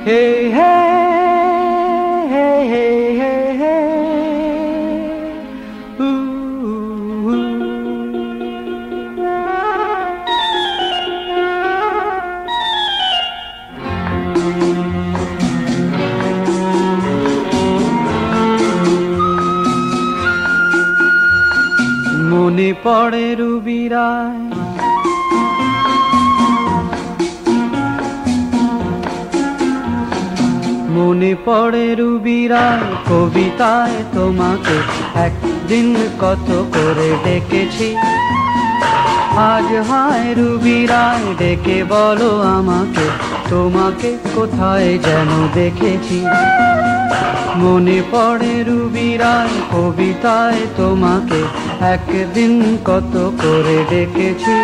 Hey, hey, hey, hey, hey, hey. Ooh, ooh. মনে পড়ে রুবিরায় মনে পড়ে রুবিরায় কবিতায় তোমাকে একদিন কত করে ডেকেছি। আজ হায় রুবিরায় ডেকে বলো আমাকে তোমাকে কোথায় যেন দেখেছি। মনে পড়ে রুবিরায় কবিতায় তোমাকে একদিন কত করে ডেকেছি।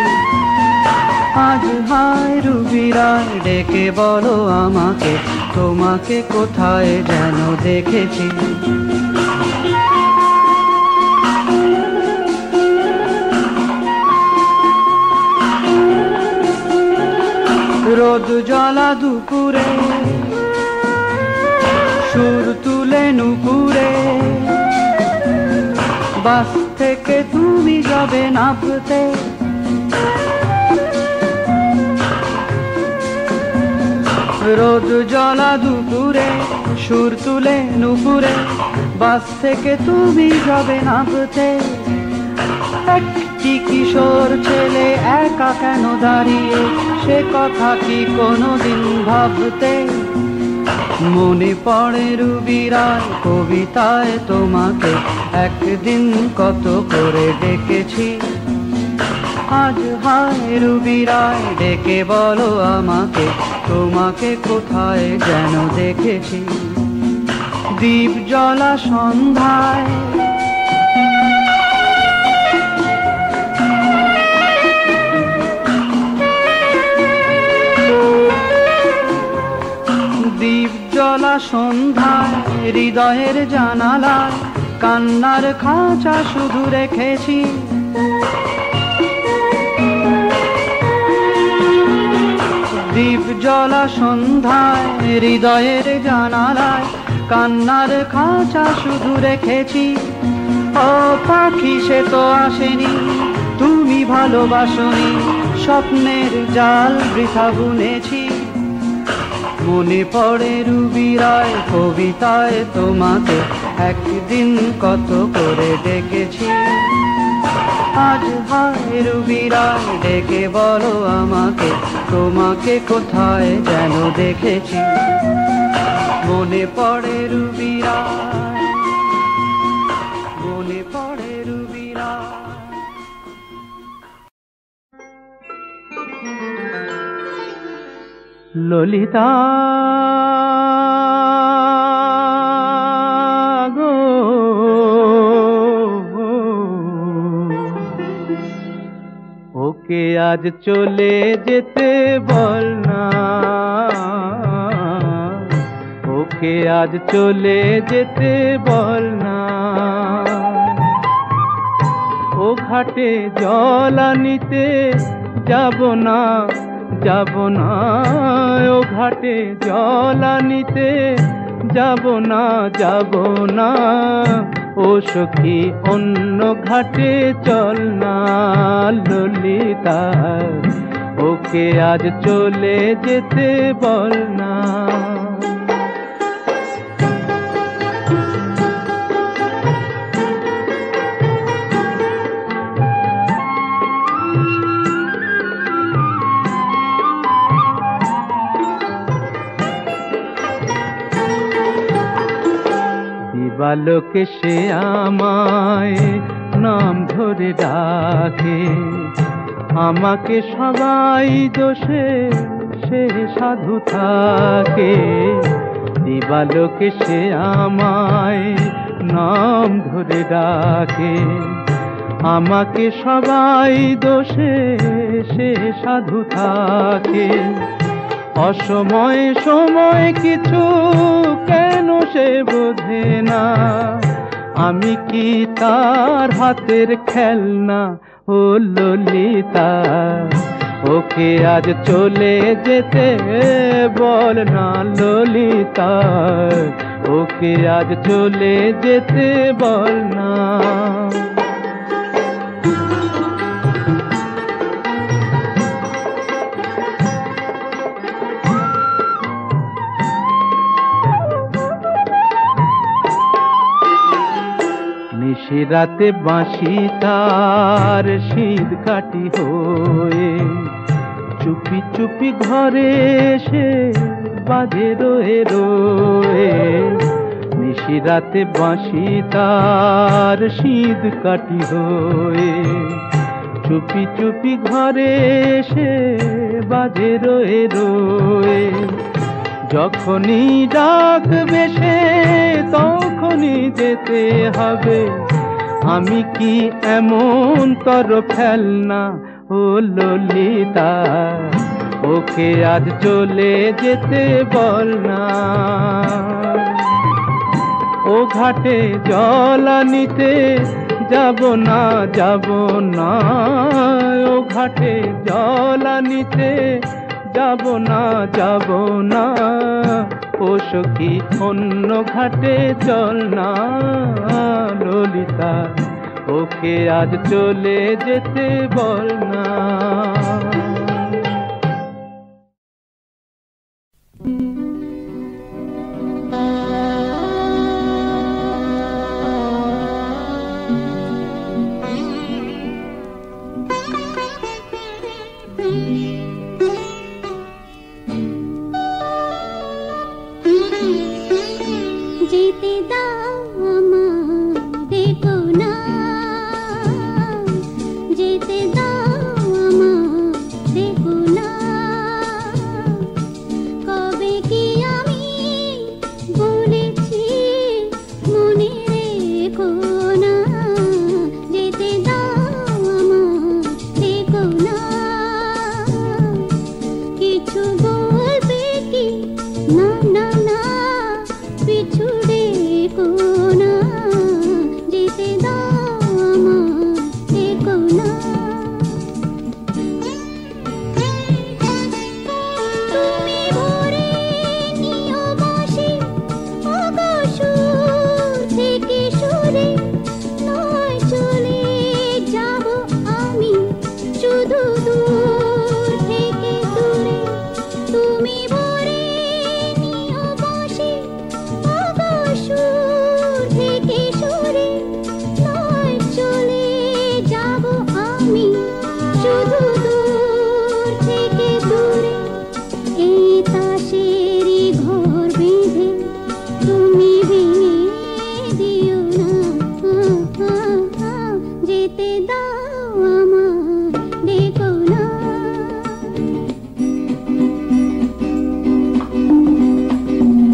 আজ হায় রুবিরায় ডেকে বলো আমাকে তোমাকে কোথায় যেন দেখেছি। রোদ জ্বলা দুপুরে সুর তুলে নুপুরে বাস থেকে তুমি যাবে নামতে। রোদ জ্বলা দুপুরে সুর তুলে নুপুরে বাস থেকে তুমি যাবে নামতে। একটি কিশোর ছেলে একা কেন দাঁড়িয়ে সে কথা কি কোনোদিন ভাবতে। মনে পড়ে রুবিরায় কবিতায় তোমাকে একদিন কত করে ডেকেছি। আজ হায় রুবিরায় ডেকে বলো আমাকে তোমাকে কোথায় যেন দেখেছি। দ্বীপ জ্বলা সন্ধ্যায় দ্বীপ জ্বলা সন্ধ্যায় হৃদয়ের জানালায় কান্নার খাঁচা শুধু রেখেছি। দ্বীপ জ্বলা সন্ধ্যায় হৃদয়ের জানালায় কান্নার খাঁচা শুধু রেখেছি। ও পাখি সে তো আসেনি তুমি ভালোবাসনি স্বপ্নের জাল বৃথা বুনেছি। মনে পড়ে রুবিরায় কবিতায় তোমাকে একদিন কত করে ডেকেছি। আজ হায় রুবিরায় ডেকে বলো আমাকে তোমাকে কোথায় যেন দেখেছি। মনে পড়ে রুবিরায় মনে পড়ে রুবিরায়। ললিতা গো ওকে আজ চলে যেতে বল না। ওকে আজ চলে যেতে বল না। ও ঘাটে জল আনিতে যাব না যাব না। ও ঘাটে জল আনিতে যাব না যাব না। ও সখী অন্য ঘাটে চল না। ললিতা ওকে আজ চলে যেতে বল না। দিবালোকে সে আমায় নাম ধরে ডাকে। আমাকে সবাই দোষে সে সাধু থাকে। দিবালোকে সে আমায় নাম ধরে ডাকে। আমাকে সবাই দোষে সে সাধু থাকে। অসময়ে সময় কিছু কেন সে বোঝে না। আমি কি তার হাতের খেলনা ও ললিতা। ওকে আজ চলে যেতে বল না ললিতা, ওকে আজ চলে যেতে বল না। নিশিরাতে বাঁশি তার শীত কাটি হয়ে চুপি চুপি ঘরে এসে বাজে রয়ে রয়ে। নিশিরাতে বাঁশি তার শীত কাটি হয়ে চুপি চুপি ঘরে এসে বাজে রয়ে রয়ে। যখনই ডাকবে সে তখনই যেতে হবে, আমি কি এমন তর ফেলনা ও ললিতা, ওকে আজ চলে যেতে বল না। ও ঘাটে জল আনিতে যাব না যাব না, ও ঘাটে জল আনিতে যাব না যাব না। ও সখী অন্য ঘাটে চল না ললিতা, ওকে আজ চলে যেতে বল না। যেতে দাও আমারে কোনা, যেতে দাও আমারে কোনা। কবে কি আমি বলেছি মনে রেখো না, যেতে দাও আমারে কোনা। কিছু বলবে কি না না না, পিছু দেখো না, যেতে দাও আমারে কোনা। তুমি ভরে নিও বাঁশি ওগো সুর থেকে সুরে, নয় চলে যাব আমি শুধু দূর থেকে দূরে। তুমি ভরে নিও বাঁশি ওগো সুর থেকে সুরে, নয় চলে যাব আমি শুধু দূর থেকে দূরে। এই তাসেরই ঘর বেঁধে তুমি ভেঙে দিও না, যেতে দাও আমারে কোনা।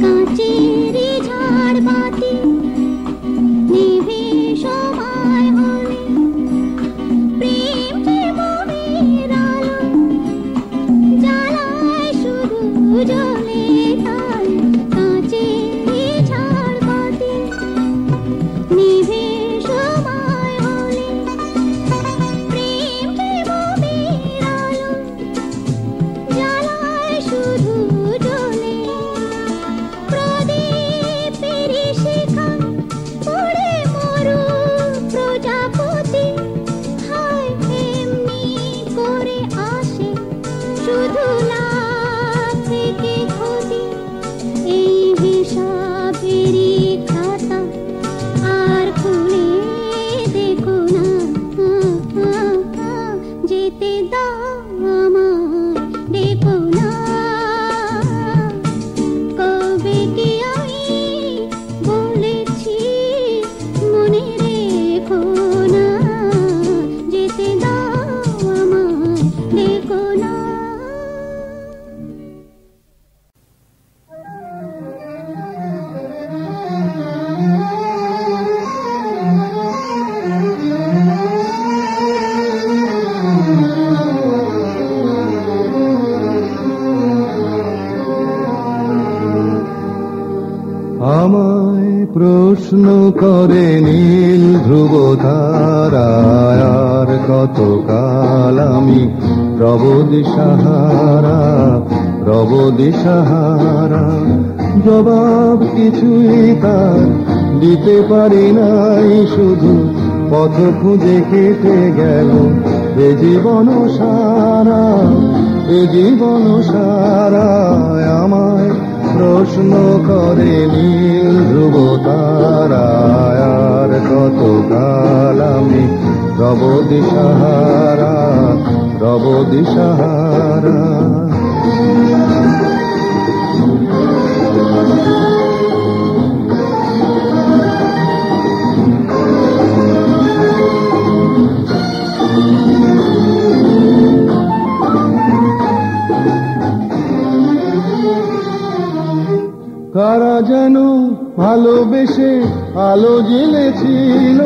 কাঁচেরই ঝাড়বাতি নিভে সময় হলে, প্রেম যে মোমের আলো জ্বালায় শুধু জ্বলে তাই। কাঁচেরই ঝাড়বাতি নিভে সময় হলে, প্রেম যে মোমের আলো জ্বালায় শুধু জ্বলে। প্রদীপেরই শিখা পড়ে মরু প্রজাপতি, হায় এমনি করে আসে শুধু লাভ থেকে ক্ষতি। এই হিসাবেরই খাতা আর খুলে দেখো না, যেতে দাও আমারে কোনা। কবে কি আমি বলেছি মনে রেখো না, যেতে দাও আমারে কোনা। আমায় প্রশ্ন করে নীল ধ্রুব তারায়, আর কতকাল আমি রব দিশাহারা, রব দিশাহারা। জবাব কিছুই তার দিতে পারি নাই, শুধু পথ খুঁজে কেটে গেল এ জীবন সারা, এ জীবন সারা। আমায় প্রশ্ন করে নীল ধ্রুব তারা, আর কত কাল আমি রব দিশাহারা, রব দিশাহারা। কারা যেন ভালোবেসে আলো জ্বেলেছিল,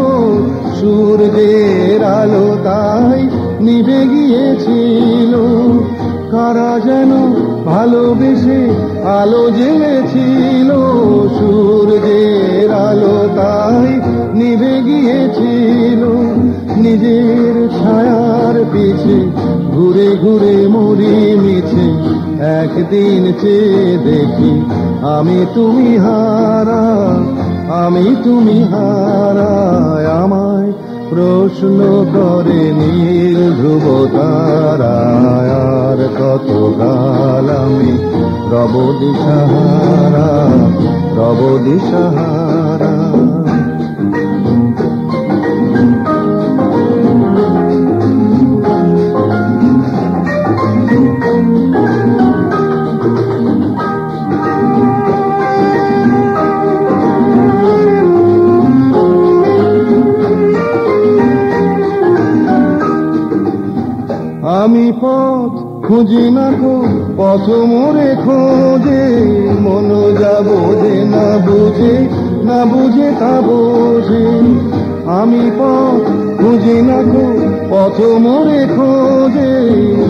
সূর্যের আলো তাই নিভে গিয়েছিল। কারা যেন ভালোবেসে আলো জ্বেলেছিল, সূর্যের আলো তাই নিভে গিয়েছিল। নিজের ছায়ার পিছে ঘুরে ঘুরে মরি মিছে, একদিন চেয়ে দেখি আমি তুমি হারা, আমি তুমি হারা। আমায় প্রশ্ন করে নীল ধ্রুব তারা, আর কত কাল আমি রব দিশাহারা, রব দিশাহারা। আমি পথ খুঁজি না কো, পথ মোরে খোঁজে, মন যা বোঝে না বুঝে, না বুঝে তা বোঝে। আমি পথ খুঁজি না কো, পথ মোরে খোঁজে,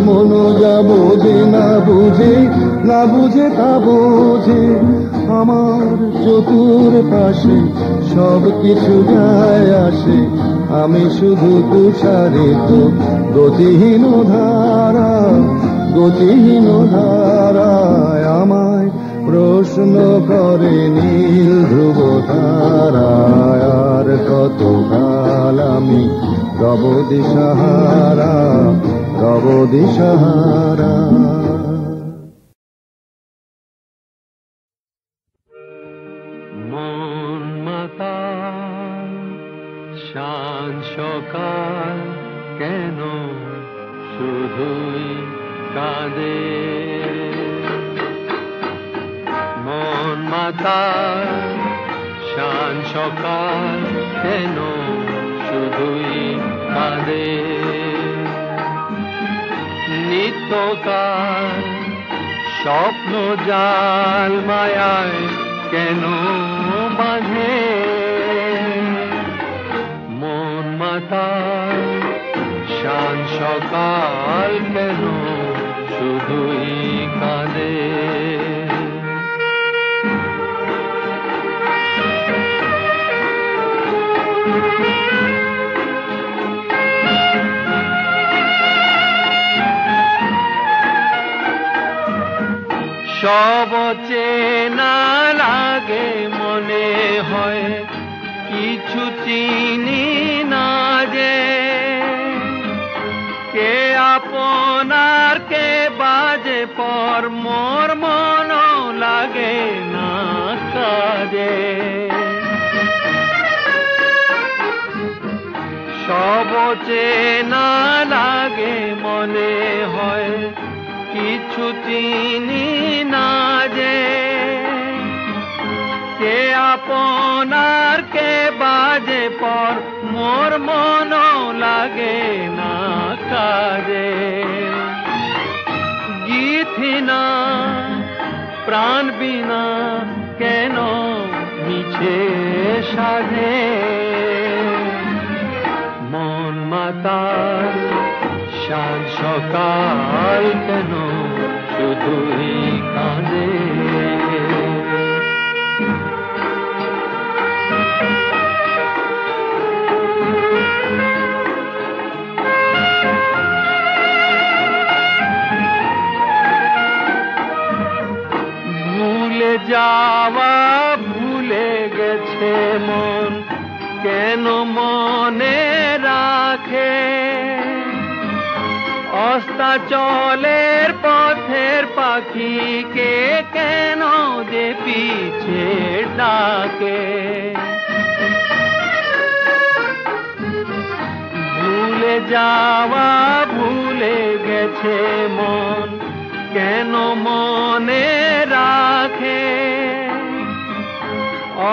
মন যা বোঝে না বুঝে, না বুঝে তা বোঝে। আমার চতুর পাশে সব কিছু যায় আসে, আমি শুধু তুষারিত গতিহীন ধারা, গতিহীন ধারায়। আমায় প্রশ্ন করে নীল ধ্রুব তারা, আর কত কাল আমি রব দিশাহারা, রব দিশাহারা। মন মাতাল শান সকাল কেন শুধুই কাঁদে, মন মাতাল শান সকাল কেন শুধুই কাঁদে। নিত্যকাল স্বপ্ন জাল মায়ায় কেন বাঁধে, মন মাতাল শান সকাল কেন শুধুই কাঁদে। সব চেনা লাগে মনে হয় কিছু চিনি না যে, কে আপনার কে বাজে পর মোর মন লাগে না কাজে। সব চেনা লাগে মনে হয় কিছু চিনি না যে, কে আপনার কে বাজে পর মোর মন লাগে না কাজে। গীথিনা প্রাণ বিনা কেন মিছে সাধে, মন মাতাল শান সকাল কেন শুধুই কাঁদে। যাওয়া ভুলে গেছে মন, কেন মনে রাখে অস্তাচলের পথের পাখিকে, কেন যে পিছে ডাকে। ভুলে যাওয়া ভুলে গেছে মন, কেন মনে রাখে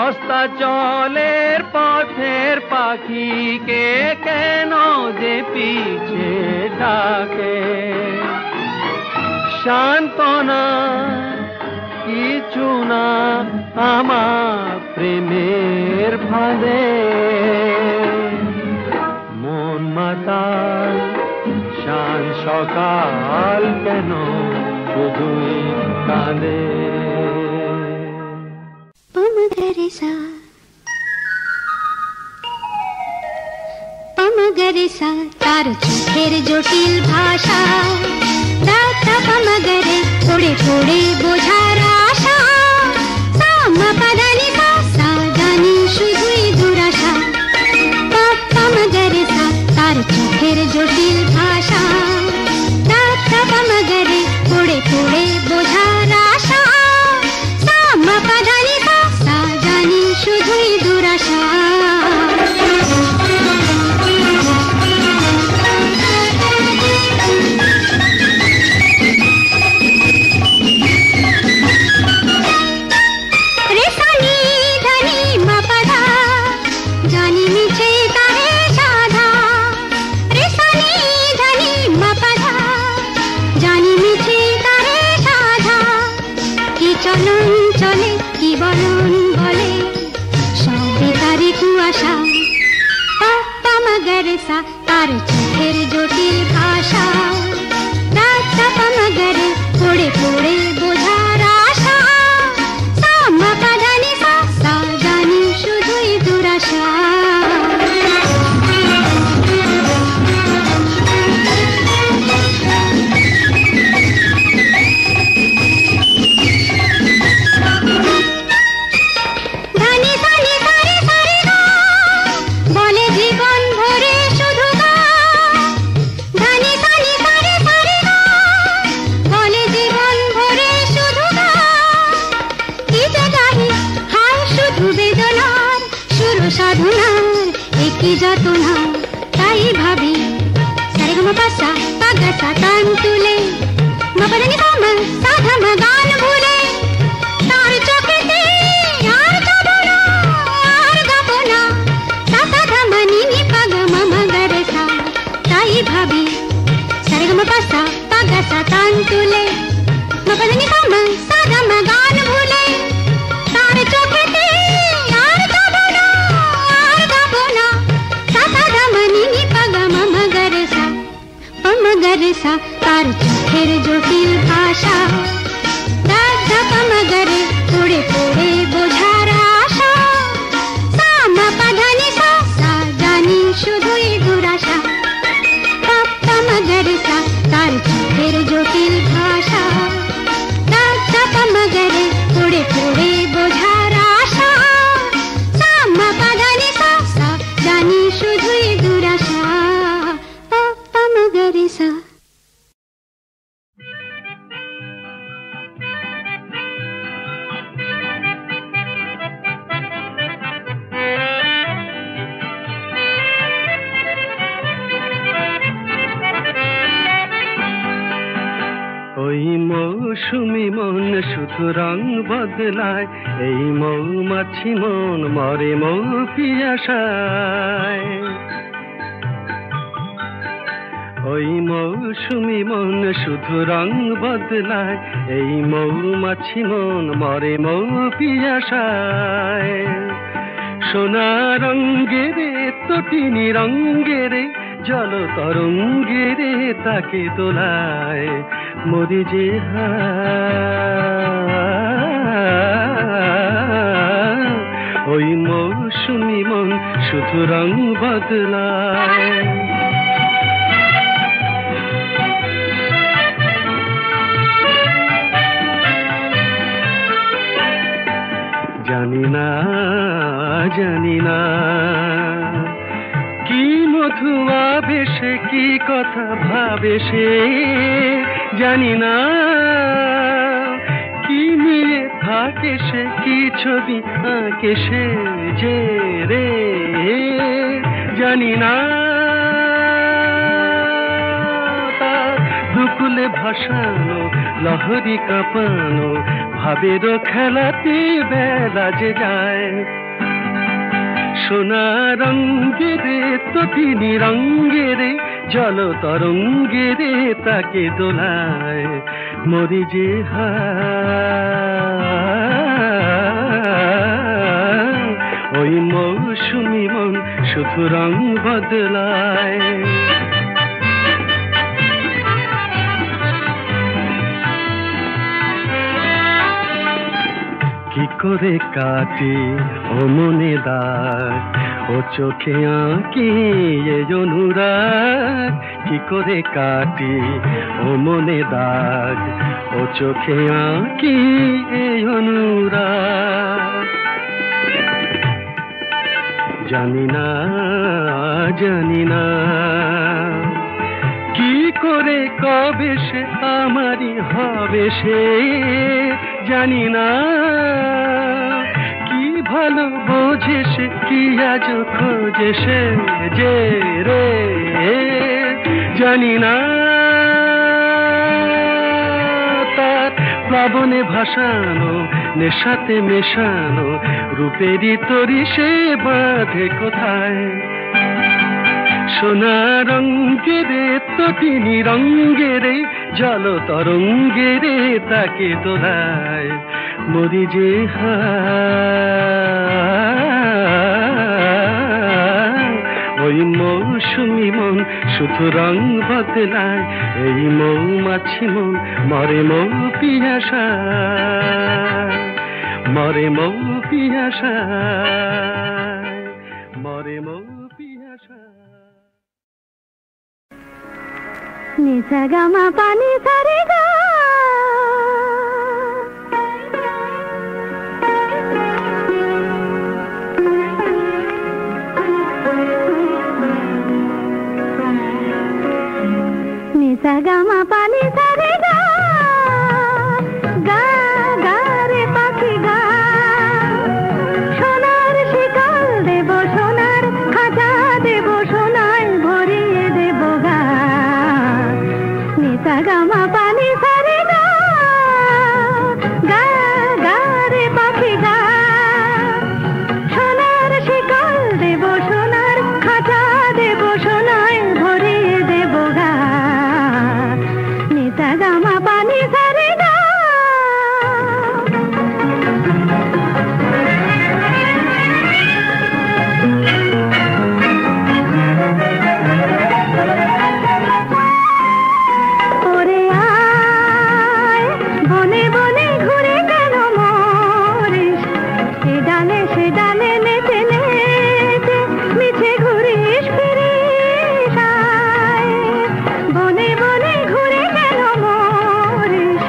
অস্তাচলের পথের পাখিকে, কেন যে পিছে ডাকে। সান্ত্বনা কিছু না আমার প্রেমের ফাঁদে, মন মাতাল শান সকাল কেন শুধুই কাঁদে। পমগরেসা তার চোখের জটিল ভাষা, দাতা পমগরে পড়ে পড়ে বোঝার আশা, সামাপাদানি সা জানি শুধুই দুরাশা। পমগরেসা তার চোখের জটিল ভাষা, দাতা পমগরে পড়ে পড়ে বোঝার আশা, সামাপাদানি সা জানি শুধুই দুরাশা। তার চোখের জটিল ভাষা, দাতা পমগরে পড়ে পড়ে বোঝার আশা, সামাপাদানি সা জানি শুধুই দুরাশা। সাধনার একই যাতনা, তাই ভাবি সারেগামাপাসা পাগাসা তান তুলে, মাপাদানি পামা সাধামা গান ভুলে, তার চোখেতে আর যাবো না আর গাবো না, সাধামা নিনি পাগা মামা গরেসা। তাই ভাবি সারেগামাপাসা পাগাসা তান তুলে, মাপাদানি পামা সাধামা গান ভুলে, তার চোখেতে পমগরেসা তার চোখের জটিল ভাষা, দাদা পমগরে পড়ে পড়ে বোঝার আশা, সামাপাদানি সা জানি শুধুই দুরাশা। পমগরেসা তার চোখের জটিল ভাষা, দাদা পমগরে পড়ে পড়ে বোঝার আশা, সামাপাদানি সা জানি শুধুই দুরাশা। পমগরেসা। ওই মৌসুমি মন শুধু রং বদলায়, এই মৌমাছি মন মরে মৌ পিয়াসায়। ওই মৌসুমি মন শুধু রং বদলায়, এই মৌমাছি মন মরে মৌ পিয়াসায়। সোনা রঙ্গেরে তটিনী রঙ্গেরে জল তরঙ্গেরে তাকে তোলায়, মরি যে ওই মৌসুমি মন শুধু রং বদলায়। কথা ভাবে সে, জানি না কি নিয়ে থাকে সে, কি ছবি আঁকে সে যে রে, জানি না তার দুকুলে ভাসানো লহরী কাঁপানো ভাবেরও খেলাতে বেলা যে যায়। সোনা রঙ্গেরে তো তিনি রঙ্গেরে, জল তরঙ্গেরে তাকে দোলায়, মরি যে ওই মৌসুমি মন শুধু রং বদলায়। কি করে কাটে ও মনে দাগ, ও চোখে আঁকি এই অনুরাগ, কি করে কাটে ও মনে দাগ, ও চোখে আঁকি এই অনুরাগ। জানি না জানি না কি করে কবে সে আমারই হবে সে, জানি না কি ভালো বোঝে সে, কি আজ খোঁজে সে যে রে, জানি না তার প্লাবনে ভাসানো নেশাতে মেশানো রূপেরই তরি সে বাঁধে কোথায়। সোনা রঙ্গেরে তো তিনি রঙ্গেরে, জল তরঙ্গেরে তাকে দোলায়, মরি যে ওই মৌসুমি মন শুধু রং বদলায়, এই মৌমাছি মন মরে মৌ পিয়াসায়, মরে মৌ পিয়াসায়, মরে মৌ পিয়াসায়। নিসা গামা পানি সারে গা, নিসা গামা পানি সারে গা, গা গা রে পাখি গা, সোনার শিকল দেব সোনার খাঁচা দেব সোনায় ভরিয়ে দেব গা, নিসা গামা পানি সারে গা, গা গা রে পাখি গা, সোনার শিকল দেব সোনার খাঁচা দেব সোনায় ভরিয়ে দেব গা, নিসা গামা পানি সারে গা। ওরে আয় বনে বনে ঘুরে কেন মরিস, এ ডালে সে ডালে নেচে নেচে মিছে ঘুরিস ফিরিস, আয় বনে বনে ঘুরে কেন মরিস,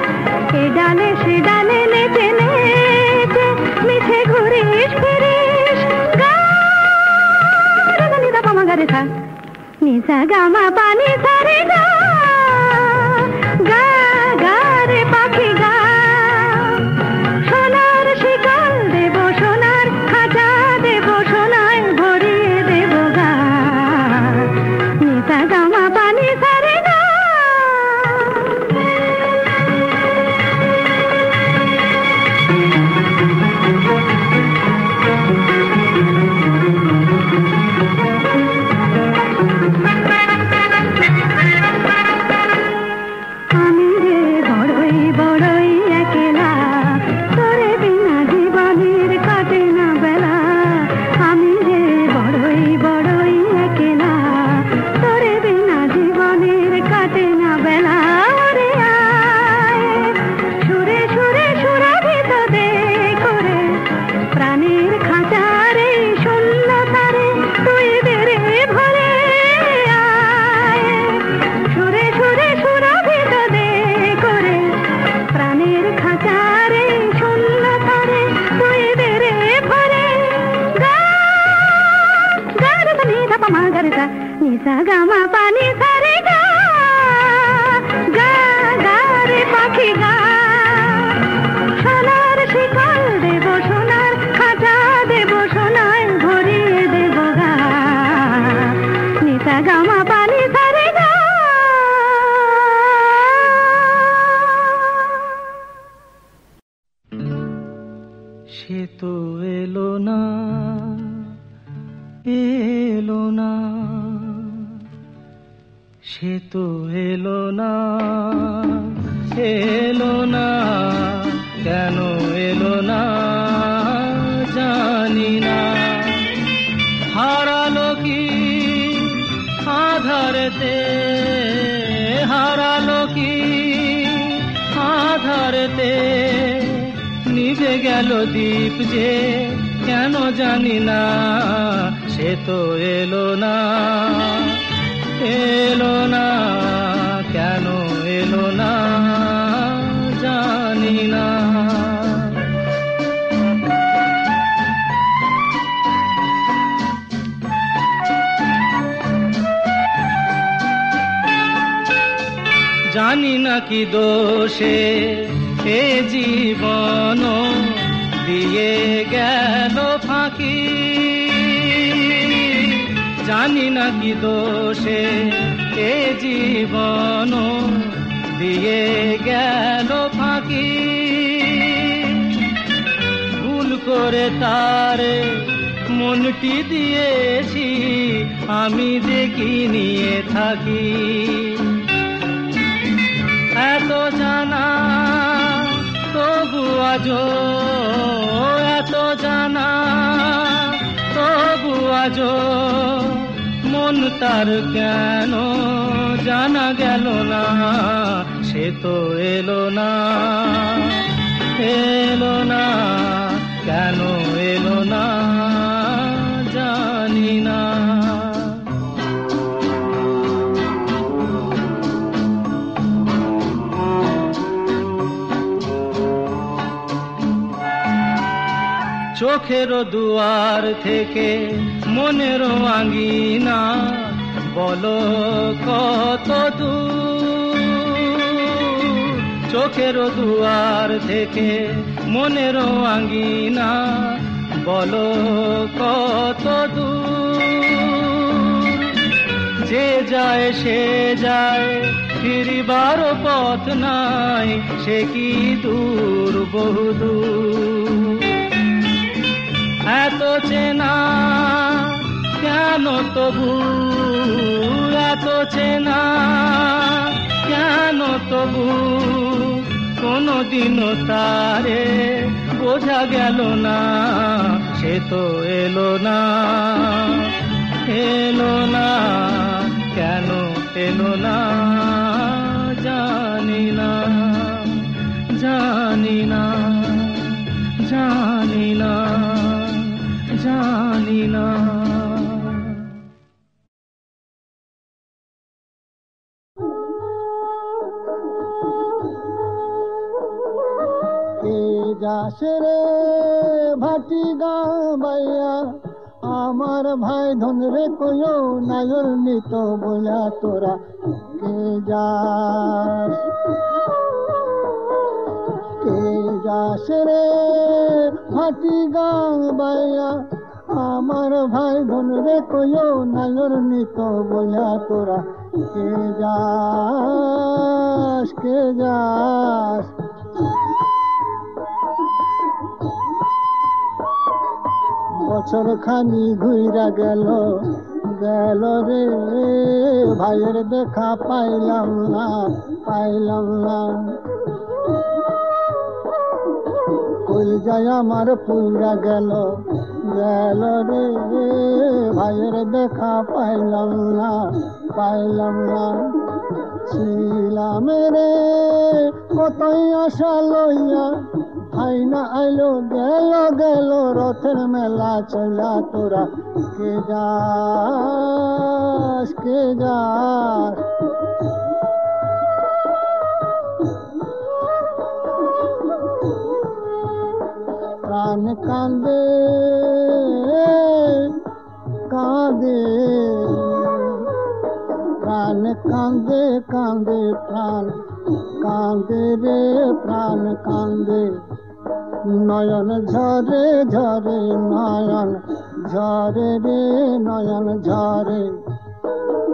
এ ডালে সে ডালে নেচে নেচে মিছে ঘুরিস ফিরিস, গা রে গা নিদা পামা গা রে সা, নিসা গামা পানি সারে গা, গা গা রে পাখি গা, সোনার শিকল দেব সোনার খাঁচা দেব সোনায় ভরিয়ে দেব গা, নিসা গামা পানি সারে গা। এলো না, কেন এলো না জানি না। হারালো কি আধারেতে, হারালো কি আধারেতে, নিভে গেল দীপ যে কেন জানি না, সে তো এলো না, এলো না, কেন এলো না জানি না। জানি না কি দোষে এ জীবন দিয়ে গেল ফাঁকি, জানি না কি দোষে এ জীবন দিয়ে গেল ফাঁকি। ভুল করে তারে মনটি দিয়েছি, আমি দেখি নিয়ে থাকি। এত জানা তবু আজো, এত জানা তবু আজো, মন তার কেন জানা গেল না, সে তো এলো না, এলো না, কেন এলো না জানি না। চোখের দুয়ার থেকে মনের আঙ্গিনা, বলো কত দূর। চোখের দুয়ার থেকে মনের আঙ্গিনা, বলো কত দূর। যে যায় সে যায়, ফিরিবার পথ নাই, সে কি দূর বহুদূর। এত চেনা কেন তবু, এত চেনা কেন তবু, কোনদিনও তারে বোঝা গেল না, সে তো এলো না, এলো না, কেন এলো না জানি না, জানি না, জানি না, জানি না। কে যাস রে ভাটি গাবাইয়া, আমার ভাই ধন রে কয়ো নাগর নিত বলা তোরা কে যাস, কে যাস রে ভাটি গাবাইয়া, আমার ভাই ধন রে কয়ো নাগর নিত বলা তোরা কে যাস, কে যাস। বছর খানি ঘুইরা গেল, গেল রে ভাইয়ের দেখা পাইলাম না, পাইলাম না। কই যায় আমার পুরা গেল, গেল রে ভাইয়ের দেখা পাইলাম না, পাইলাম না। ছিলাম রে কতই আশা লইয়া, ভাই না আইলো গেল, গেল রথের মেলা চলা তোরা কে যাস, কে যাস। প্রাণ কান্দে কাঁদে, প্রাণ কান্দে কান্দে, প্রাণ কান্দে রে প্রাণ কান্দে। নয়ন ঝরে ঝরে, নয়ন ঝরে রে নয়ন ঝরে।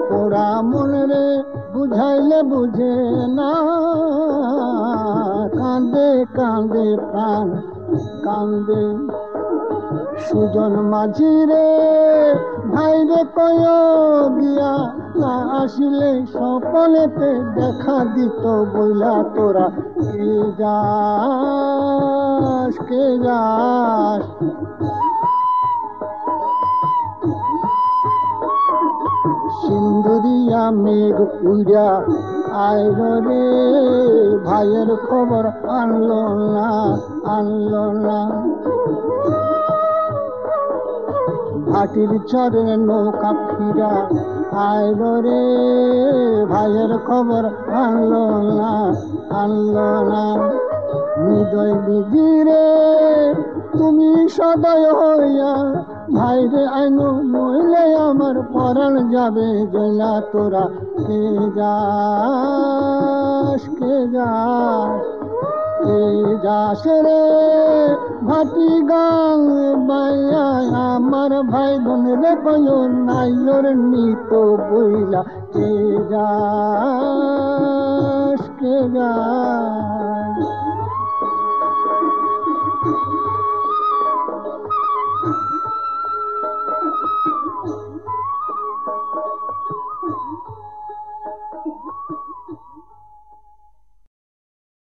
পোড়া মন রে বুঝাইলে বুঝে না, কান্দে কান্দে প্রাণ কান্দে। সুজন মাঝি রে ভাই রে কয় গিয়া না আসিলে সপনেতে দেখা দিত বইলা তোরা কে যাস কে যাস সিন্দুরিয়া মেঘ উড়া আইল রে ভাইয়ের খবর আনলো না আনলো না ভাটির চরে নৌকা ফিরা আইল রে ভাইয়ের খবর আনলো না আনলো না হৃদয় বিধি রে তুমি সদয় হইয়া ভাইরে আইনো নইলে আমার পরাণ যাবে জয়লা তোরা কে যাস কে যাস কে যাস রে ভাটি গাং বাইয়া আমার ভাই বোন রে কয় নাইলোর নিত বইলা কে যাস কে যাস